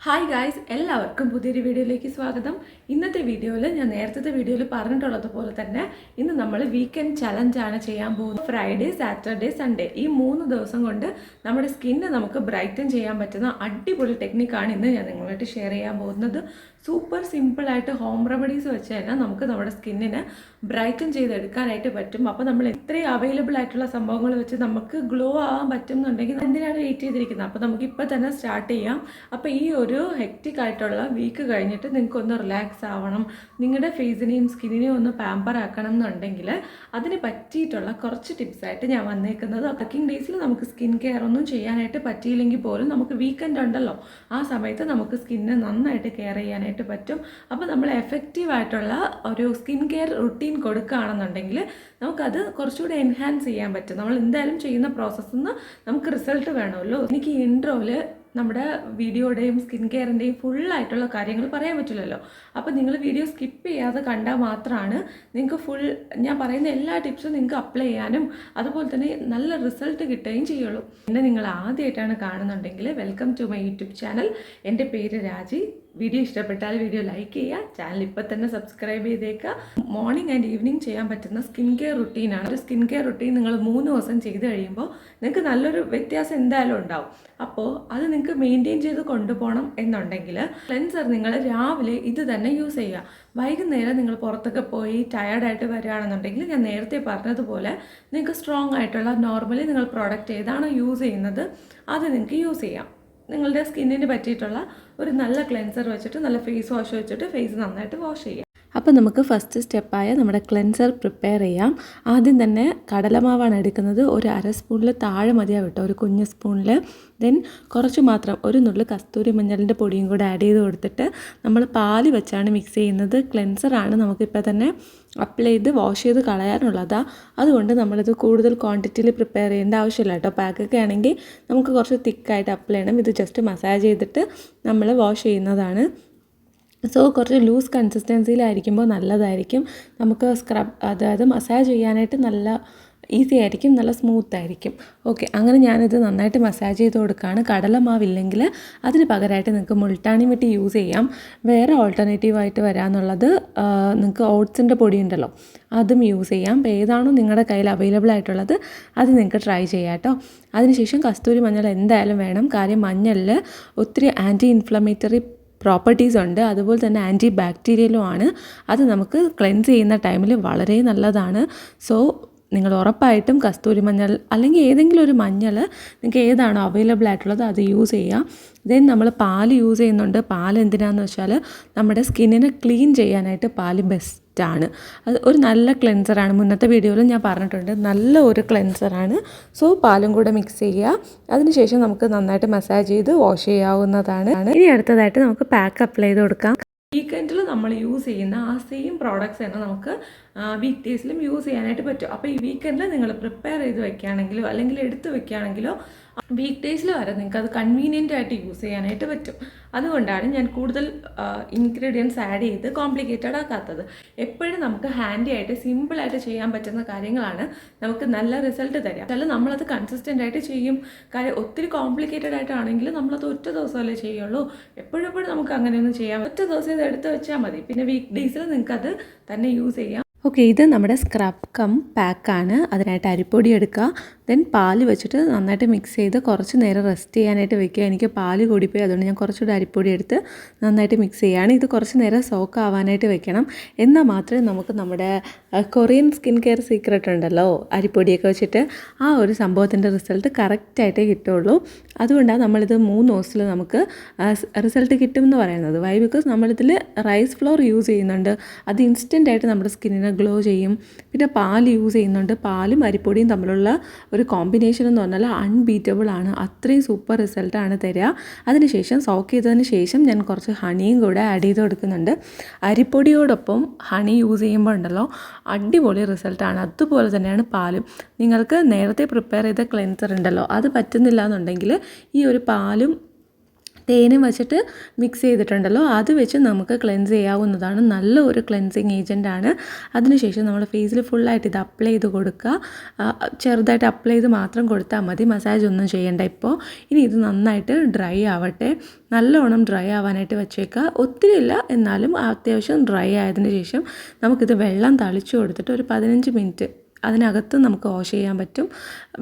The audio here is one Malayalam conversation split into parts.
ഹായ് ഗായ്സ്, എല്ലാവർക്കും പുതിയൊരു വീഡിയോയിലേക്ക് സ്വാഗതം. ഇന്നത്തെ വീഡിയോയിൽ ഞാൻ നേരത്തെ വീഡിയോയിൽ പറഞ്ഞിട്ടുള്ളതുപോലെ തന്നെ ഇന്ന് നമ്മൾ വീക്കെൻഡ് ചലഞ്ചാണ് ചെയ്യാൻ പോകുന്നത്. ഫ്രൈഡേ, സാറ്റർഡേ, സൺഡേ ഈ 3 ദിവസം കൊണ്ട് നമ്മുടെ സ്കിന്ന് നമുക്ക് ബ്രൈറ്റൻ ചെയ്യാൻ പറ്റുന്ന അടിപൊളി ടെക്നിക്കാണ് ഇന്ന് ഞാൻ നിങ്ങളുമായിട്ട് ഷെയർ ചെയ്യാൻ പോകുന്നത്. സൂപ്പർ സിമ്പിളായിട്ട് ഹോം റെമഡീസ് വെച്ച് തന്നെ നമുക്ക് നമ്മുടെ സ്കിന്നിനെ ബ്രൈറ്റൻ ചെയ്തെടുക്കാനായിട്ട് പറ്റും. അപ്പോൾ നമ്മൾ ഇത്രയും അവൈലബിൾ ആയിട്ടുള്ള സംഭവങ്ങൾ വെച്ച് നമുക്ക് ഗ്ലോ ആവാൻ പറ്റും എന്നുണ്ടെങ്കിൽ എന്തിനാണ് വെയിറ്റ് ചെയ്തിരിക്കുന്നത്? അപ്പോൾ നമുക്ക് ഇപ്പോൾ തന്നെ സ്റ്റാർട്ട് ചെയ്യാം. അപ്പോൾ ഈ ഒരു ഹെക്റ്റിക് ആയിട്ടുള്ള വീക്ക് കഴിഞ്ഞിട്ട് നിങ്ങൾക്കൊന്ന് റിലാക്സ് ആവണം, നിങ്ങളുടെ ഫേസിനെയും സ്കിന്നിനെയും ഒന്ന് പാമ്പർ ആക്കണം എന്നുണ്ടെങ്കിൽ അതിന് പറ്റിയിട്ടുള്ള കുറച്ച് ടിപ്സായിട്ട് ഞാൻ വന്നേക്കുന്നത്. വർക്കിംഗ് ഡേയ്സിൽ നമുക്ക് സ്കിൻ കെയർ ഒന്നും ചെയ്യാനായിട്ട് പറ്റിയില്ലെങ്കിൽ പോലും നമുക്ക് വീക്കെൻഡ് ഉണ്ടല്ലോ, ആ സമയത്ത് നമുക്ക് സ്കിന്നെ നന്നായിട്ട് കെയർ ചെയ്യാനായിട്ട് പറ്റും. അപ്പോൾ നമ്മൾ എഫക്റ്റീവായിട്ടുള്ള ഒരു സ്കിൻ കെയർ റുട്ടീൻ കൊടുക്കുകയാണെന്നുണ്ടെങ്കിൽ നമുക്കത് കുറച്ചുകൂടി എൻഹാൻസ് ചെയ്യാൻ പറ്റും. നമ്മൾ എന്തായാലും ചെയ്യുന്ന പ്രോസസ്സിൽ നിന്ന് നമുക്ക് റിസൾട്ട് വേണമല്ലോ. എനിക്ക് ഈ ഇൻട്രോയിൽ നമ്മുടെ വീഡിയോയുടെയും സ്കിൻ കെയറിൻ്റെയും ഫുള്ളായിട്ടുള്ള കാര്യങ്ങൾ പറയാൻ പറ്റില്ലല്ലോ. അപ്പോൾ നിങ്ങൾ വീഡിയോ സ്കിപ്പ് ചെയ്യാതെ കണ്ടാൽ മാത്രമാണ് നിങ്ങൾക്ക് ഞാൻ പറയുന്ന എല്ലാ ടിപ്സും നിങ്ങൾക്ക് അപ്ലൈ ചെയ്യാനും അതുപോലെ തന്നെ നല്ല റിസൾട്ട് കിട്ടുകയും ചെയ്യുള്ളൂ. എന്നെ നിങ്ങൾ ആദ്യമായിട്ടാണ് കാണുന്നുണ്ടെങ്കിൽ welcome to my YouTube channel. എൻ്റെ പേര് രാജി. വീഡിയോ ഇഷ്ടപ്പെട്ടാൽ വീഡിയോ ലൈക്ക് ചെയ്യുക, ചാനൽ ഇപ്പോൾ തന്നെ സബ്സ്ക്രൈബ് ചെയ്തേക്കുക. മോർണിംഗ് ആൻഡ് ഈവനിങ് ചെയ്യാൻ പറ്റുന്ന സ്കിൻ കെയർ റുട്ടീനാണ്. ഒരു സ്കിൻ കെയർ റുട്ടീൻ നിങ്ങൾ 3 ദിവസം ചെയ്ത് കഴിയുമ്പോൾ നിങ്ങൾക്ക് നല്ലൊരു വ്യത്യാസം എന്തായാലും ഉണ്ടാവും. അപ്പോൾ അത് നിങ്ങൾക്ക് മെയിൻറ്റെയിൻ ചെയ്ത് കൊണ്ടുപോകണം എന്നുണ്ടെങ്കിൽ ക്ലെൻസർ നിങ്ങൾ രാവിലെ ഇത് തന്നെ യൂസ് ചെയ്യുക. വൈകുന്നേരം നിങ്ങൾ പുറത്തൊക്കെ പോയി ടയർഡായിട്ട് വരികയാണെന്നുണ്ടെങ്കിൽ ഞാൻ നേരത്തെ പറഞ്ഞതുപോലെ നിങ്ങൾക്ക് സ്ട്രോങ് ആയിട്ടുള്ള നോർമലി നിങ്ങൾ പ്രോഡക്റ്റ് ഏതാണോ യൂസ് ചെയ്യുന്നത് അത് നിങ്ങൾക്ക് യൂസ് ചെയ്യാം. നിങ്ങളുടെ സ്കിന്നിന് പറ്റിയിട്ടുള്ള ഒരു നല്ല ക്ലെൻസർ വെച്ചിട്ട് നല്ല ഫേസ് വാഷ് വെച്ചിട്ട് ഫേസ് നന്നായിട്ട് വാഷ് ചെയ്യാം. അപ്പോൾ നമുക്ക് ഫസ്റ്റ് സ്റ്റെപ്പായ നമ്മുടെ ക്ലെൻസർ പ്രിപ്പയർ ചെയ്യാം. ആദ്യം തന്നെ കടലമാവാണ് എടുക്കുന്നത്. ഒരു 1/2 സ്പൂണിൽ താഴെ മതിയാവും കേട്ടോ, ഒരു കുഞ്ഞ് സ്പൂണിൽ. ദെൻ കുറച്ച് മാത്രം ഒരു നുള്ളി കസ്തൂരി മഞ്ഞളിൻ്റെ പൊടിയും കൂടെ ആഡ് ചെയ്ത് കൊടുത്തിട്ട് നമ്മൾ പാല് വെച്ചാണ് മിക്സ് ചെയ്യുന്നത്. ക്ലെൻസറാണ് നമുക്കിപ്പോൾ തന്നെ അപ്ലൈ ചെയ്ത് വാഷ് ചെയ്ത് കളയാനുള്ളതാണ്. അതുകൊണ്ട് നമ്മളിത് കൂടുതൽ ക്വാണ്ടിറ്റിയിൽ പ്രിപ്പയർ ചെയ്യേണ്ട ആവശ്യമില്ല കേട്ടോ. പാക്കൊക്കെ ആണെങ്കിൽ നമുക്ക് കുറച്ച് തിക്കായിട്ട് അപ്ലൈ ചെയ്യണം. ഇത് ജസ്റ്റ് മസാജ് ചെയ്തിട്ട് നമ്മൾ വാഷ് ചെയ്യുന്നതാണ്. സോ കുറച്ച് ലൂസ് കൺസിസ്റ്റൻസിയിലായിരിക്കുമ്പോൾ നല്ലതായിരിക്കും. നമുക്ക് സ്ക്രബ് അതായത് മസാജ് ചെയ്യാനായിട്ട് നല്ല ഈസി ആയിരിക്കും, നല്ല സ്മൂത്ത് ആയിരിക്കും. ഓക്കെ, അങ്ങനെ ഞാനിത് നന്നായിട്ട് മസാജ് ചെയ്ത് കൊടുക്കുകയാണ്. കടലമാവില്ലെങ്കിൽ അതിന് പകരമായിട്ട് നിങ്ങൾക്ക് മുൾട്ടാണി മിട്ടി യൂസ് ചെയ്യാം. വേറെ ഓൾട്ടർനേറ്റീവായിട്ട് വരാമെന്നുള്ളത് നിങ്ങൾക്ക് ഓട്സിൻ്റെ പൊടി ഉണ്ടല്ലോ, അതും യൂസ് ചെയ്യാം. അപ്പോൾ ഏതാണോ നിങ്ങളുടെ കയ്യിൽ അവൈലബിൾ ആയിട്ടുള്ളത് അത് നിങ്ങൾക്ക് ട്രൈ ചെയ്യാം കേട്ടോ. അതിനുശേഷം കസ്തൂരി മഞ്ഞൾ എന്തായാലും വേണം. കാര്യം മഞ്ഞളിൽ ഒത്തിരി ആൻറ്റി ഇൻഫ്ലമേറ്ററി പ്രോപ്പർട്ടീസ് ഉണ്ട്, അതുപോലെ തന്നെ ആൻറ്റി ബാക്ടീരിയലും ആണ്. അത് നമുക്ക് ക്ലെൻസ് ചെയ്യുന്ന ടൈമിൽ വളരെ നല്ലതാണ്. സോ നിങ്ങൾ ഉറപ്പായിട്ടും കസ്തൂരി മഞ്ഞൾ അല്ലെങ്കിൽ ഏതെങ്കിലും ഒരു മഞ്ഞൾ നിങ്ങൾക്ക് ഏതാണോ അവൈലബിൾ ആയിട്ടുള്ളത് അത് യൂസ് ചെയ്യുക. ദെൻ നമ്മൾ പാല് യൂസ് ചെയ്യുന്നുണ്ട്. പാൽ എന്തിനാണെന്ന് വെച്ചാൽ നമ്മുടെ സ്കിന്നിനെ ക്ലീൻ ചെയ്യാനായിട്ട് പാല് ബെസ്റ്റാണ്. അത് ഒരു നല്ല ക്ലെൻസറാണ്. മുന്നത്തെ വീഡിയോയിൽ ഞാൻ പറഞ്ഞിട്ടുണ്ട്, നല്ല ഒരു ക്ലെൻസറാണ്. സോ പാലും കൂടെ മിക്സ് ചെയ്യുക. അതിനുശേഷം നമുക്ക് നന്നായിട്ട് മസാജ് ചെയ്ത് വാഷ് ചെയ്യാവുന്നതാണ്. ഇനി അടുത്തതായിട്ട് നമുക്ക് പാക്ക് അപ്ലൈ ചെയ്ത് കൊടുക്കാം. വീക്കെൻഡിൽ നമ്മൾ യൂസ് ചെയ്യുന്ന ആ സെയിം പ്രോഡക്റ്റ്സ് തന്നെ നമുക്ക് വീക്ക് ഡേയ്സിലും യൂസ് ചെയ്യാനായിട്ട് പറ്റും. അപ്പോൾ ഈ വീക്കെൻഡിൽ നിങ്ങൾ പ്രിപ്പയർ ചെയ്ത് വെക്കുകയാണെങ്കിലോ അല്ലെങ്കിൽ എടുത്ത് വെക്കുകയാണെങ്കിലോ വീക്ക് ഡേയ്സിൽ വരെ നിങ്ങൾക്ക് അത് കൺവീനിയൻ്റ് ആയിട്ട് യൂസ് ചെയ്യാനായിട്ട് പറ്റും. അതുകൊണ്ടാണ് ഞാൻ കൂടുതൽ ഇൻഗ്രീഡിയൻസ് ആഡ് ചെയ്ത് കോംപ്ലിക്കേറ്റഡ് ആക്കാത്തത്. എപ്പോഴും നമുക്ക് ഹാൻഡി ആയിട്ട് സിമ്പിളായിട്ട് ചെയ്യാൻ പറ്റുന്ന കാര്യങ്ങളാണ് നമുക്ക് നല്ല റിസൾട്ട് തരിക. ചില നമ്മളത് കൺസിസ്റ്റൻ്റ് ആയിട്ട് ചെയ്യും. കാര്യം ഒത്തിരി കോംപ്ലിക്കേറ്റഡ് ആയിട്ടാണെങ്കിൽ നമ്മളത് ഒറ്റ ദിവസമല്ലേ ചെയ്യുള്ളൂ. എപ്പോഴും നമുക്ക് അങ്ങനെയൊന്നും ചെയ്യാം. ഒറ്റ ദിവസം ഇത് എടുത്ത് വെച്ചാൽ മതി. പിന്നെ വീക്ക് ഡേയ്സിൽ നിങ്ങൾക്കത് തന്നെ യൂസ് ചെയ്യാം. ഓക്കെ, ഇത് നമ്മുടെ സ്ക്രബ് കം പാക്കാണ്. അതിനായിട്ട് അരിപ്പൊടി എടുക്കുക. ദെൻ പാല് വെച്ചിട്ട് നന്നായിട്ട് മിക്സ് ചെയ്ത് കുറച്ച് നേരം റെസ്റ്റ് ചെയ്യാനായിട്ട് വെക്കുക. എനിക്ക് പാല് കൂടിപ്പോയി, അതുകൊണ്ട് ഞാൻ കുറച്ചുകൂടി അരിപ്പൊടി എടുത്ത് നന്നായിട്ട് മിക്സ് ചെയ്യുകയാണ്. ഇത് കുറച്ച് നേരം സോക്ക് ആവാനായിട്ട് വെക്കണം. എന്നാൽ മാത്രമേ നമുക്ക് നമ്മുടെ കൊറിയൻ സ്കിൻ കെയർ സീക്രട്ട് ഉണ്ടല്ലോ, അരിപ്പൊടിയൊക്കെ വെച്ചിട്ട് ആ ഒരു സംഭവത്തിൻ്റെ റിസൾട്ട് കറക്റ്റായിട്ടേ കിട്ടുള്ളൂ. അതുകൊണ്ടാണ് നമ്മളിത് 3 ദിവസത്തിൽ നമുക്ക് റിസൾട്ട് കിട്ടും എന്ന് പറയുന്നത്. വൈ? ബിക്കോസ് നമ്മളിതിൽ റൈസ് ഫ്ലോർ യൂസ് ചെയ്യുന്നുണ്ട്. അത് ഇൻസ്റ്റൻ്റായിട്ട് നമ്മുടെ സ്കിന്നിനെ ഗ്ലോ ചെയ്യും. പിന്നെ പാൽ യൂസ് ചെയ്യുന്നുണ്ട്. പാലും അരിപ്പൊടിയും തമ്മിലുള്ള ഒരു കോമ്പിനേഷൻ എന്ന് പറഞ്ഞാൽ അൺബീറ്റബിൾ ആണ്. അത്രയും സൂപ്പർ റിസൾട്ടാണ് തരിക. അതിനുശേഷം സോക്ക് ചെയ്തതിന് ശേഷം ഞാൻ കുറച്ച് ഹണിയും കൂടെ ആഡ് ചെയ്ത് കൊടുക്കുന്നുണ്ട്. അരിപ്പൊടിയോടൊപ്പം ഹണി യൂസ് ചെയ്യുമ്പോൾ ഉണ്ടല്ലോ അടിപൊളി റിസൾട്ടാണ്. അതുപോലെ തന്നെയാണ് പാലും. നിങ്ങൾക്ക് നേരത്തെ പ്രിപ്പയർ ചെയ്ത ക്ലെൻസർ ഉണ്ടല്ലോ അത് പറ്റുന്നില്ല എന്നുണ്ടെങ്കിൽ ഈ ഒരു പാലും തേനും വെച്ചിട്ട് മിക്സ് ചെയ്തിട്ടുണ്ടല്ലോ, അത് വെച്ച് നമുക്ക് ക്ലെൻസ് ചെയ്യാവുന്നതാണ്. നല്ല ഒരു ക്ലെൻസിങ് ഏജൻറ്റാണ്. അതിനുശേഷം നമ്മൾ ഫേസിൽ ഫുള്ളായിട്ട് ഇത് അപ്ലൈ ചെയ്ത് കൊടുക്കുക. ചെറുതായിട്ട് അപ്ലൈ ചെയ്ത് മാത്രം കൊടുത്താൽ മതി, മസാജ് ഒന്നും ചെയ്യേണ്ട ഇപ്പോൾ. ഇനി ഇത് നന്നായിട്ട് ഡ്രൈ ആവട്ടെ. നല്ലോണം ഡ്രൈ ആവാനായിട്ട് വെച്ചേക്കുക. ഒത്തിരി ഇല്ല, എന്നാലും അത്യാവശ്യം ഡ്രൈ ആയതിനു ശേഷം നമുക്കിത് വെള്ളം തളിച്ചു കൊടുത്തിട്ട് ഒരു 15 മിനിറ്റ് അതിനകത്ത് നമുക്ക് വാഷ് ചെയ്യാൻ പറ്റും.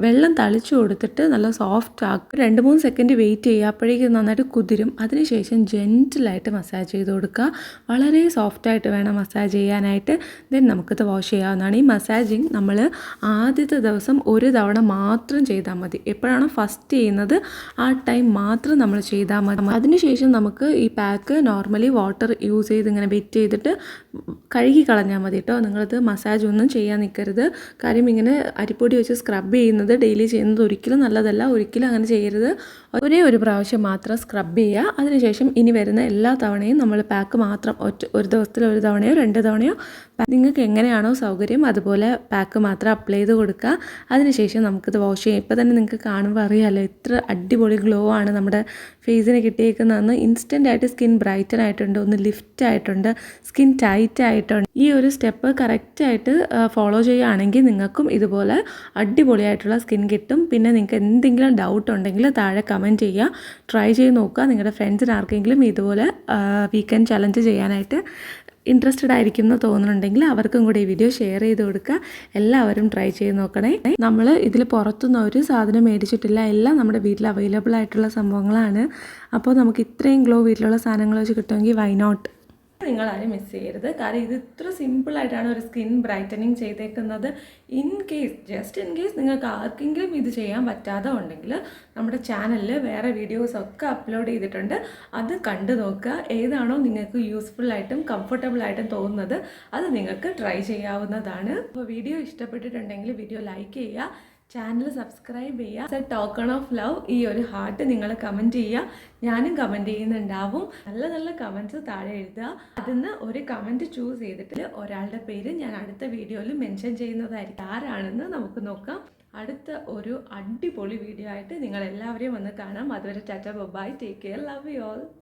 വെള്ളം തളിച്ചു കൊടുത്തിട്ട് നല്ല സോഫ്റ്റ് ആക്കും. 2-3 സെക്കൻഡ് വെയിറ്റ് ചെയ്യുക, അപ്പോഴേക്കും നന്നായിട്ട് കുതിരും. അതിനുശേഷം ജെൻറ്റിലായിട്ട് മസാജ് ചെയ്ത് കൊടുക്കുക. വളരെ സോഫ്റ്റായിട്ട് വേണം മസാജ് ചെയ്യാനായിട്ട്. ദെൻ നമുക്കിത് വാഷ് ചെയ്യാവുന്നതാണ്. ഈ മസാജിങ് നമ്മൾ ആദ്യത്തെ ദിവസം ഒരു തവണ മാത്രം ചെയ്താൽ മതി. എപ്പോഴാണോ ഫസ്റ്റ് ചെയ്യുന്നത് ആ ടൈം മാത്രം നമ്മൾ ചെയ്താൽ മതി. അതിനുശേഷം നമുക്ക് ഈ പാക്ക് നോർമലി വാട്ടർ യൂസ് ചെയ്ത് ഇങ്ങനെ വെറ്റ് ചെയ്തിട്ട് കഴുകി കളഞ്ഞാൽ മതി കേട്ടോ. നിങ്ങളിത് മസാജ് ഒന്നും ചെയ്യാൻ നിൽക്കരുത്. കാര്യം ഇങ്ങനെ അരിപ്പൊടി വെച്ച് സ്ക്രബ് ചെയ്യുന്നത് ഡെയിലി ചെയ്യുന്നത് ഒരിക്കലും നല്ലതല്ല. ഒരിക്കലും അങ്ങനെ ചെയ്യരുത്. ഒരേ ഒരു പ്രാവശ്യം മാത്രം സ്ക്രബ് ചെയ്യുക. അതിനുശേഷം ഇനി വരുന്ന എല്ലാ തവണയും നമ്മൾ പാക്ക് മാത്രം ഒരു ദിവസത്തിൽ ഒരു തവണയോ 2 തവണയോ നിങ്ങൾക്ക് എങ്ങനെയാണോ സൗകര്യം അതുപോലെ പാക്ക് മാത്രം അപ്ലൈ ചെയ്ത് കൊടുക്കുക. അതിനുശേഷം നമുക്കിത് വാഷ് ചെയ്യാം. ഇപ്പോൾ തന്നെ നിങ്ങൾക്ക് കാണുമ്പോൾ അറിയാമല്ലോ എത്ര അടിപൊളി ഗ്ലോ ആണ് നമ്മുടെ ഫേസിന് കിട്ടിയേക്കുന്നതെന്ന്. ഇൻസ്റ്റൻ്റായിട്ട് സ്കിൻ ബ്രൈറ്റൻ ആയിട്ടുണ്ട്, ഒന്ന് ലിഫ്റ്റ് ആയിട്ടുണ്ട്, സ്കിൻ ടൈറ്റ് ആയിട്ടുണ്ട്. ഈ ഒരു സ്റ്റെപ്പ് കറക്റ്റായിട്ട് ഫോളോ ചെയ്യുകയാണെങ്കിൽ നിങ്ങൾക്കും ഇതുപോലെ അടിപൊളിയായിട്ടുള്ള സ്കിൻ കിട്ടും. പിന്നെ നിങ്ങൾക്ക് എന്തെങ്കിലും ഡൗട്ട് ഉണ്ടെങ്കിൽ താഴെ കമൻറ്റ് ചെയ്യുക, ട്രൈ ചെയ്ത് നോക്കുക. നിങ്ങളുടെ ഫ്രണ്ട്സിന് ആർക്കെങ്കിലും ഇതുപോലെ വീക്കെൻഡ് ചലഞ്ച് ചെയ്യാനായിട്ട് ഇൻട്രസ്റ്റഡ് ആയിരിക്കും എന്ന് തോന്നുന്നുണ്ടെങ്കിൽ അവർക്കും കൂടി ഈ വീഡിയോ ഷെയർ ചെയ്ത് കൊടുക്കുക. എല്ലാവരും ട്രൈ ചെയ്ത് നോക്കണേ. നമ്മൾ ഇതിൽ പുറത്തുനിന്ന് ഒരു സാധനം മേടിച്ചിട്ടില്ല, എല്ലാം നമ്മുടെ വീട്ടിൽ അവൈലബിൾ ആയിട്ടുള്ള സംഭവങ്ങളാണ്. അപ്പോൾ നമുക്ക് ഇത്രയും ഗ്ലോ വീട്ടിലുള്ള സാധനങ്ങൾ വെച്ച് കിട്ടുമെങ്കിൽ വൈ നോട്ട്. നിങ്ങളാരും മിസ് ചെയ്യരുത്. കാരണം ഇത് ഇത്ര സിമ്പിളായിട്ടാണ് ഒരു സ്കിൻ ബ്രൈറ്റനിങ് ചെയ്തേക്കുന്നത്. ജസ്റ്റ് ഇൻ കേസ് നിങ്ങൾക്ക് ആർക്കെങ്കിലും ഇത് ചെയ്യാൻ പറ്റാതെ ഉണ്ടെങ്കിൽ നമ്മുടെ ചാനലിൽ വേറെ വീഡിയോസൊക്കെ അപ്ലോഡ് ചെയ്തിട്ടുണ്ട്. അത് കണ്ടു നോക്കുക. ഏതാണോ നിങ്ങൾക്ക് യൂസ്ഫുള്ളായിട്ടും കംഫർട്ടബിളായിട്ടും തോന്നുന്നത് അത് നിങ്ങൾക്ക് ട്രൈ ചെയ്യാവുന്നതാണ്. അപ്പോൾ വീഡിയോ ഇഷ്ടപ്പെട്ടിട്ടുണ്ടെങ്കിൽ വീഡിയോ ലൈക്ക് ചെയ്യുക, ചാനൽ സബ്സ്ക്രൈബ് ചെയ്യുക. ടോക്കൺ ഓഫ് ലവ് ഈ ഒരു ഹാർട്ട് നിങ്ങൾ കമൻറ്റ് ചെയ്യുക. ഞാനും കമൻറ്റ് ചെയ്യുന്നുണ്ടാവും. നല്ല നല്ല കമൻറ്റ്സ് താഴെ എഴുതുക. അതിൽ നിന്ന് ഒരു കമൻറ്റ് ചൂസ് ചെയ്തിട്ട് ഒരാളുടെ പേര് ഞാൻ അടുത്ത വീഡിയോയിൽ മെൻഷൻ ചെയ്യുന്നതായിരിക്കും. ആരാണെന്ന് നമുക്ക് നോക്കാം. അടുത്ത ഒരു അടിപൊളി വീഡിയോ ആയിട്ട് നിങ്ങൾ എല്ലാവരെയും വന്ന് കാണാം. അതുവരെ Tata by, take care, love you all.